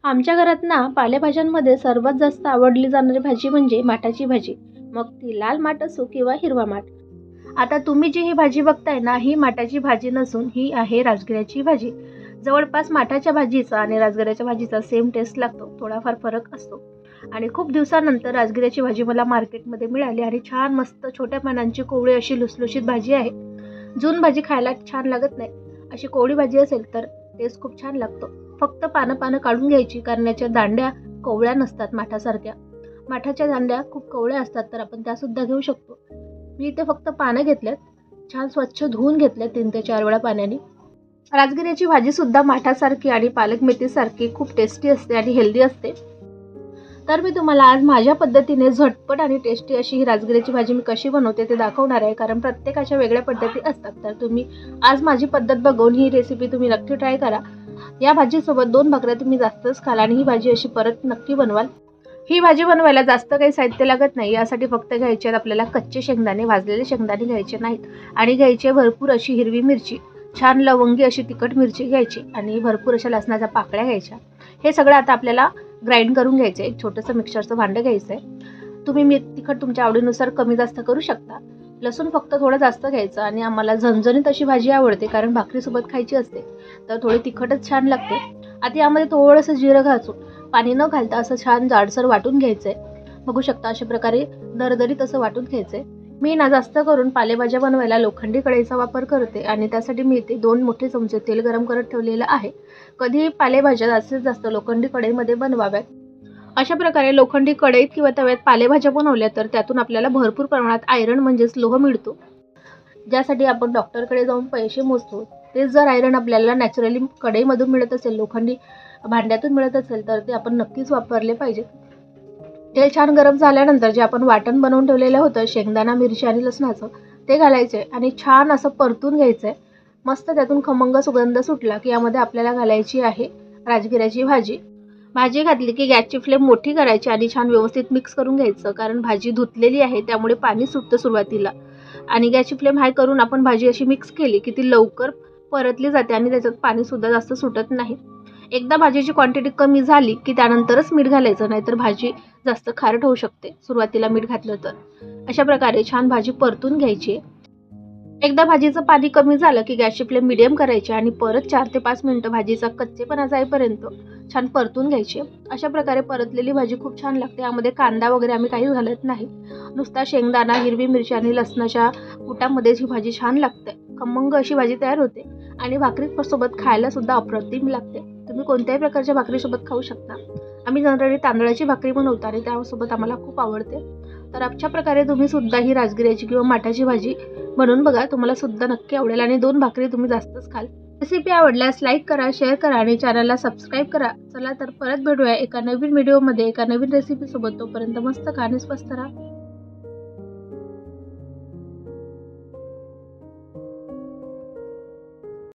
आमच्या घरात ना पालेभाज्यांमध्ये सर्वात जास्त आवडली जाणारी भाजी म्हणजे माठाची भाजी. मग ती लाल माठ असो किंवा हिरवा माठ. आता तुम्ही जी ही भाजी बघताय ना, ही माठाची भाजी नसून ही आहे राजगिऱ्याची भाजी. जवळपास माठाच्या भाजीचा आणि राजगिऱ्याच्या भाजीचा सेम टेस्ट लागतो, थोडाफार फरक असतो. आणि खूप दिवसानंतर राजगिऱ्याची भाजी मला मार्केटमध्ये मिळाली आणि छान मस्त छोट्या पानांची कोवळी अशी लुसलुशीत भाजी आहे. जून भाजी खायला छान लागत नाही, अशी कोवळी भाजी असेल तर टेस्ट खूप छान लागतो. फक्त पानं पानं काढून घ्यायची, कारण याच्या दांड्या कोवळ्या नसतात माठासारख्या. माठाच्या दांड्या खूप कोवळ्या असतात, तर आपण त्यासुद्धा घेऊ शकतो. मी इथे फक्त पानं घेतल्यात, छान स्वच्छ धुवून घेतल्यात 3 ते 4 वेळा पाण्याने. राजगिऱ्याची भाजीसुद्धा माठासारखी आणि पालक मेथीसारखी खूप टेस्टी असते आणि हेल्दी असते. तर मी तुम्हाला आज माझ्या पद्धतीने झटपट आणि टेस्टी अशी ही राजगिऱ्याची भाजी मी कशी बनवते ते दाखवणार आहे, कारण प्रत्येकाच्या वेगळ्या पद्धती असतात. तर तुम्ही आज माझी पद्धत बघून ही रेसिपी तुम्ही नक्की ट्राय करा. या भाजीसोबत 2 भाकऱ्या तुम्ही जास्तच खाल आणि ही भाजी अशी परत नक्की बनवाल. ही भाजी बनवायला जास्त काही साहित्य लागत नाही. यासाठी फक्त घ्यायचे आहेत आपल्याला कच्चे शेंगदाणे, भाजलेले शेंगदाणे घ्यायचे नाहीत आणि घ्यायची भरपूर अशी हिरवी मिरची, छान लवंगी अशी तिखट मिरची घ्यायची आणि भरपूर अशा लसणाच्या पाकळ्या घ्यायच्या. हे सगळं आता आपल्याला ग्राइंड करून घ्यायचं आहे. एक छोटंसं मिक्सरचं भांडं घ्यायचं आहे. तुम्ही तिखट तुमच्या आवडीनुसार कमी जास्त करू शकता. लसूण फक्त थोडं जास्त घ्यायचं आणि आम्हाला झणझणीत अशी भाजी आवडते, कारण भाकरीसोबत खायची असते, तर थोडी तिखटच छान लागते. आता यामध्ये थोडंसं जिरं घालून पाणी न घालता असं छान जाडसर वाटून घ्यायचं आहे. बघू शकता अशा प्रकारे दरदरीत असं वाटून घ्यायचं आहे. मी ना जास्त करून पालेभाज्या बनवायला लोखंडी कढईचा वापर करते आणि त्यासाठी मी इथे 2 मोठे चमचे तेल गरम करत ठेवलेलं आहे. कधी पालेभाज्या जास्तीत जास्त लोखंडी कढईमध्ये बनवाव्यात. अशा प्रकारे लोखंडी कढईत किंवा तव्यात पालेभाज्या बनवल्या तर त्यातून आपल्याला भरपूर प्रमाणात आयरन म्हणजेच लोह मिळतो, ज्यासाठी आपण डॉक्टरकडे जाऊन पैसे मोजतो. तेच जर आयरन आपल्याला नॅचरली कढईमधून मिळत असेल, लोखंडी भांड्यातून मिळत असेल, तर ते आपण नक्कीच वापरले पाहिजे. तेल छान गरम झाल्यानंतर जे आपण वाटण बनवून ठेवलेलं होतं शेंगदाणा, मिरची आणि लसणाचं, ते घालायचे आणि छान असं परतून घ्यायचं आहे. मस्त त्यातून खमंग सुगंध सुटला की यामध्ये आपल्याला घालायची आहे राजगिऱ्याची भाजी. भाजी घातली की गॅसची फ्लेम मोठी करायची आणि छान व्यवस्थित मिक्स करून घ्यायचं, कारण भाजी धुतलेली आहे त्यामुळे पाणी सुटतं सुरुवातीला. आणि गॅसची फ्लेम हाय करून आपण भाजी अशी मिक्स केली की ती लवकर परतली जाते आणि त्याच्यात पाणीसुद्धा जास्त सुटत नाही. एकदा भाजीची क्वांटिटी कमी झाली की त्यानंतरच मीठ घालायचं, नाहीतर भाजी जास्त खारट होऊ शकते सुरुवातीला मीठ घातलं तर. अशा प्रकारे छान भाजी परतून घ्यायची. एकदा भाजीचं पाणी कमी झालं की गॅसची फ्लेम मिडियम करायची आणि परत 4 ते 5 मिनिटं भाजीचा कच्चेपणा जाईपर्यंत छान परतून घ्यायची. अशा प्रकारे परतलेली भाजी खूप छान लागते. यामध्ये कांदा वगैरे आम्ही काहीच घालत नाही, नुसता शेंगदाणा, हिरवी मिरची आणि लसणाच्या कुटामध्येच ही भाजी छान लागते. खमंग अशी भाजी तयार होते आणि भाकरीसोबत खायला सुद्धा अप्रतिम लागते. तुम्ही कोणत्याही प्रकारच्या भाकरीसोबत खाऊ शकता. आम्ही जनरली तांदळाची भाकरी बनवतो आणि त्यासोबत आम्हाला खूप आवडते. तर अशा प्रकारे तुम्ही सुद्धा ही राजगिऱ्याची किंवा माठाची भाजी बनवून बघा, तुम्हाला सुद्धा नक्की आवडेल आणि 2 भाकरी तुम्ही जास्तच खाल. रेसिपी आवडल्यास लाईक करा, शेअर करा आणि चॅनलला सबस्क्राईब करा. चला तर परत भेटूया एका नवीन व्हिडिओमध्ये एका नवीन रेसिपीसोबत. तोपर्यंत मस्त खा आणि स्वस्त राहा.